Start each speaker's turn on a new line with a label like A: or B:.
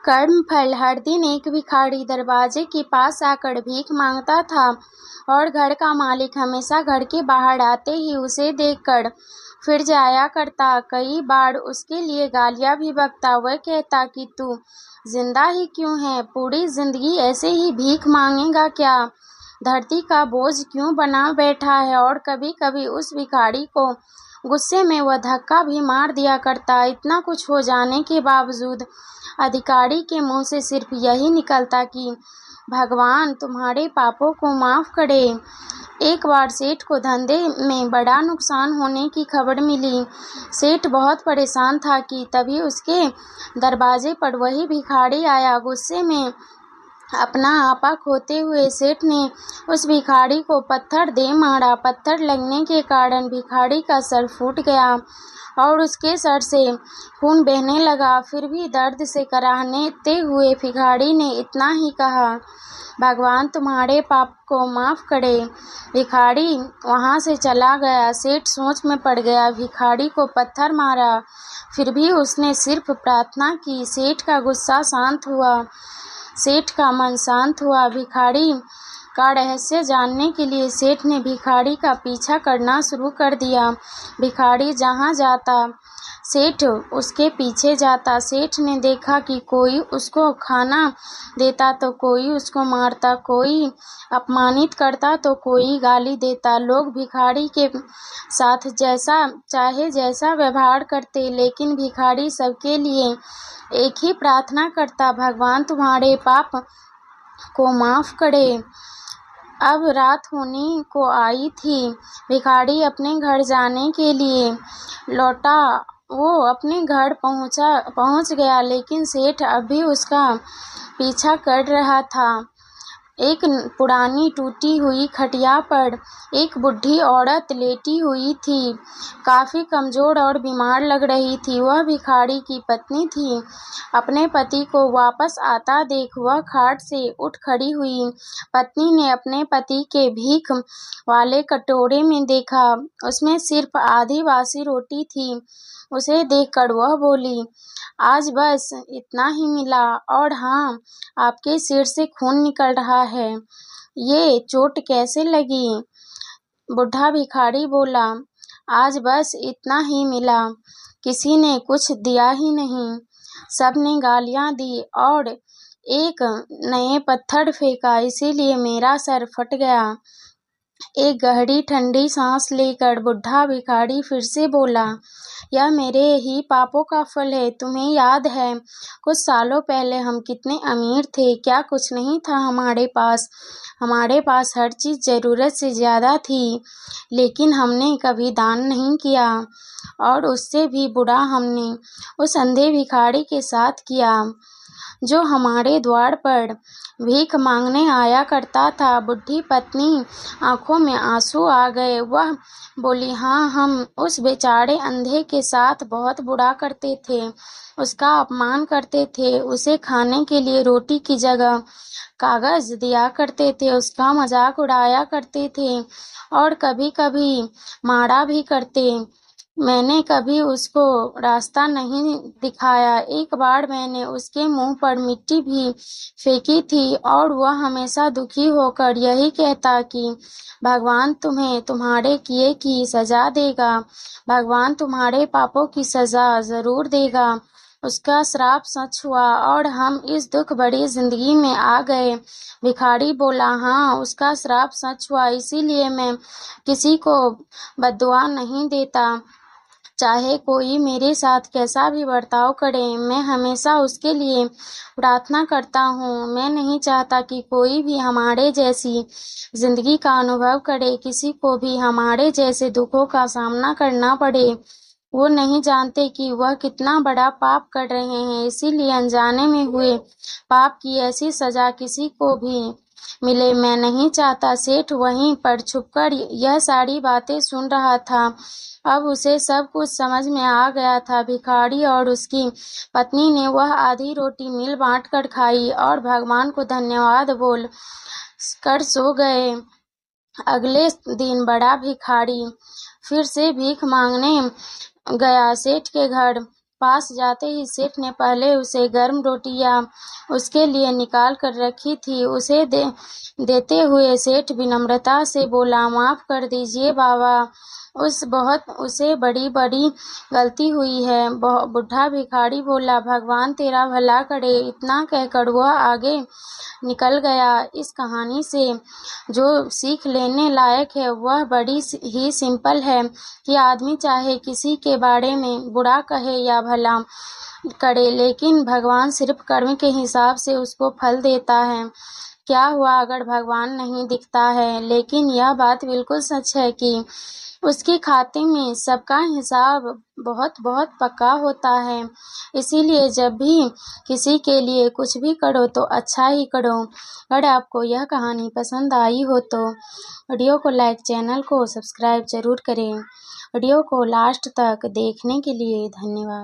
A: कर्मफल। हर दिन एक भिखारी दरवाजे के पास आकर भीख मांगता था और घर का मालिक हमेशा घर के बाहर आते ही उसे देखकर फिर जाया करता। कई बार उसके लिए गालियां भी बकता। वह कहता कि तू जिंदा ही क्यों है? पूरी जिंदगी ऐसे ही भीख मांगेगा क्या? धरती का बोझ क्यों बना बैठा है? और कभी कभी उस भिखारी को गुस्से में वह धक्का भी मार दिया करता। इतना कुछ हो जाने के बावजूद अधिकारी के मुंह से सिर्फ यही निकलता कि भगवान तुम्हारे पापों को माफ करे। एक बार सेठ को धंधे में बड़ा नुकसान होने की खबर मिली। सेठ बहुत परेशान था कि तभी उसके दरवाजे पर वही भिखारी आया। गुस्से में अपना आपा खोते हुए सेठ ने उस भिखारी को पत्थर दे मारा। पत्थर लगने के कारण भिखारी का सर फूट गया और उसके सर से खून बहने लगा। फिर भी दर्द से कराहते हुए भिखारी ने इतना ही कहा, भगवान तुम्हारे पाप को माफ करे। भिखारी वहां से चला गया। सेठ सोच में पड़ गया। भिखारी को पत्थर मारा, फिर भी उसने सिर्फ प्रार्थना की। सेठ का गुस्सा शांत हुआ, सेठ का मन शांत हुआ। भिखारी का रहस्य जानने के लिए सेठ ने भिखारी का पीछा करना शुरू कर दिया। भिखारी जहाँ जाता सेठ उसके पीछे जाता। सेठ ने देखा कि कोई उसको खाना देता तो कोई उसको मारता, कोई अपमानित करता तो कोई गाली देता। लोग भिखारी के साथ जैसा चाहे जैसा व्यवहार करते, लेकिन भिखारी सबके लिए एक ही प्रार्थना करता, भगवान तुम्हारे पाप को माफ करे। अब रात होने को आई थी। भिखारी अपने घर जाने के लिए लौटा। वो अपने घर पहुंच गया, लेकिन सेठ अब भी उसका पीछा कर रहा था। एक पुरानी टूटी हुई खटिया पर एक बुढ़ी औरत लेटी हुई थी। काफी कमजोर और बीमार लग रही थी। वह भिखारी की पत्नी थी। अपने पति को वापस आता देख वह खाट से उठ खड़ी हुई। पत्नी ने अपने पति के भीख वाले कटोरे में देखा, उसमें सिर्फ आधी बासी रोटी थी। उसे देखकर वह बोली, आज बस इतना ही मिला, और हाँ, आपके सिर से खून निकल रहा है। ये चोट कैसे लगी? बुढ़ा भिखारी बोला, आज बस इतना ही मिला, किसी ने कुछ दिया ही नहीं। सबने गालियां दी और एक नए पत्थर फेंका, इसीलिए मेरा सर फट गया। एक गहरी ठंडी सांस लेकर बुढ़ा भिखारी फिर से बोला, यह मेरे ही पापों का फल है। तुम्हें याद है कुछ सालों पहले हम कितने अमीर थे? क्या कुछ नहीं था हमारे पास? हमारे पास हर चीज जरूरत से ज्यादा थी, लेकिन हमने कभी दान नहीं किया, और उससे भी बुरा हमने उस अंधे भिखारी के साथ किया जो हमारे द्वार पर भीख मांगने आया करता था। बुढ़ी पत्नी आंखों में आंसू आ गए। वह बोली, हाँ, हम उस बेचारे अंधे के साथ बहुत बुरा करते थे, उसका अपमान करते थे, उसे खाने के लिए रोटी की जगह कागज दिया करते थे, उसका मजाक उड़ाया करते थे और कभी कभी मारा भी करते। मैंने कभी उसको रास्ता नहीं दिखाया। एक बार मैंने उसके मुंह पर मिट्टी भी फेंकी थी और वह हमेशा दुखी होकर यही कहता कि भगवान तुम्हें तुम्हारे किए की सजा देगा, भगवान तुम्हारे पापों की सजा जरूर देगा। उसका श्राप सच हुआ और हम इस दुख भरी जिंदगी में आ गए। भिखारी बोला, हाँ, उसका श्राप सच हुआ, इसीलिए मैं किसी को बद्दुआ नहीं देता। चाहे कोई मेरे साथ कैसा भी बर्ताव करे, मैं हमेशा उसके लिए प्रार्थना करता हूँ। मैं नहीं चाहता कि कोई भी हमारे जैसी जिंदगी का अनुभव करे, किसी को भी हमारे जैसे दुखों का सामना करना पड़े। वो नहीं जानते कि वह कितना बड़ा पाप कर रहे हैं, इसीलिए अनजाने में हुए पाप की ऐसी सजा किसी को भी मिले, मैं नहीं चाहता। सेठ वहीं पर छुपकर यह सारी बातें सुन रहा था। अब उसे सब कुछ समझ में आ गया था। भिखारी और उसकी पत्नी ने वह आधी रोटी मिल बांट कर खाई और भगवान को धन्यवाद बोल कर सो गए। अगले दिन बड़ा भिखारी फिर से भीख मांगने गया सेठ के घर। पास जाते ही सेठ ने पहले उसे गर्म रोटियां उसके लिए निकाल कर रखी थी उसे देते हुए सेठ विनम्रता से बोला, माफ़ कर दीजिए बाबा, उसे बड़ी बड़ी गलती हुई है। बुढ़ा भिखारी बोला, भगवान तेरा भला करे। इतना कहकर वह आगे निकल गया। इस कहानी से जो सीख लेने लायक है वह बड़ी ही सिंपल है कि आदमी चाहे किसी के बारे में बुरा कहे या भला करे, लेकिन भगवान सिर्फ कर्म के हिसाब से उसको फल देता है। क्या हुआ अगर भगवान नहीं दिखता है, लेकिन यह बात बिल्कुल सच है कि उसके खाते में सबका हिसाब बहुत बहुत पक्का होता है। इसीलिए जब भी किसी के लिए कुछ भी करो तो अच्छा ही करो। अगर आपको यह कहानी पसंद आई हो तो वीडियो को लाइक, चैनल को सब्सक्राइब जरूर करें। वीडियो को लास्ट तक देखने के लिए धन्यवाद।